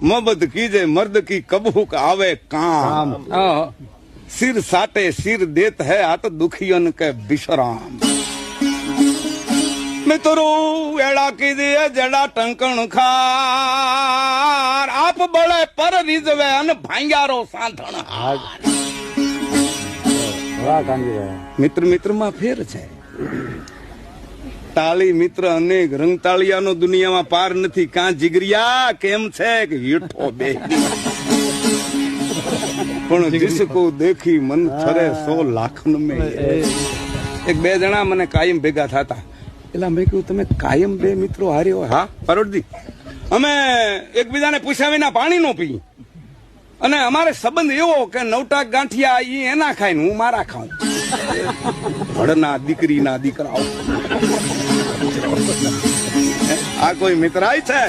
मोहब्बत कीजे मर्द की कबू का आवे काम सिर साटे सिर देत है आत दुखियन के विश्राम मित्रो एड़ा कीजिए जड़ा टंकण खार आप बड़े पर रिजवे अन भांग्यारो सांधण मित्र मित्र में फेर छे ताली मित्र अनेक रंगतालियानो दुनियाમાં પાર નથી કાં જીગરિયા કેમ છે કે હીઠો બે પણ जिसको देखी मन थरे 100 લાખન મે એક બે જણા મને કાયમ ભેગા થાતા એલા મેં કહ્યું તમે કાયમ બે મિત્રો હાર્યો હા પરોડજી અમે એકબીજાને પૂછ્યા વિના પાણી નો પી અને અમારે સંબંધ એવો કે નવટાક ગાંઠિયા ઈ એના ખાય ને હું મારા ખાઉં ભડના દીકરીના દીકરાઓ આ કોઈ મિત્રાય છે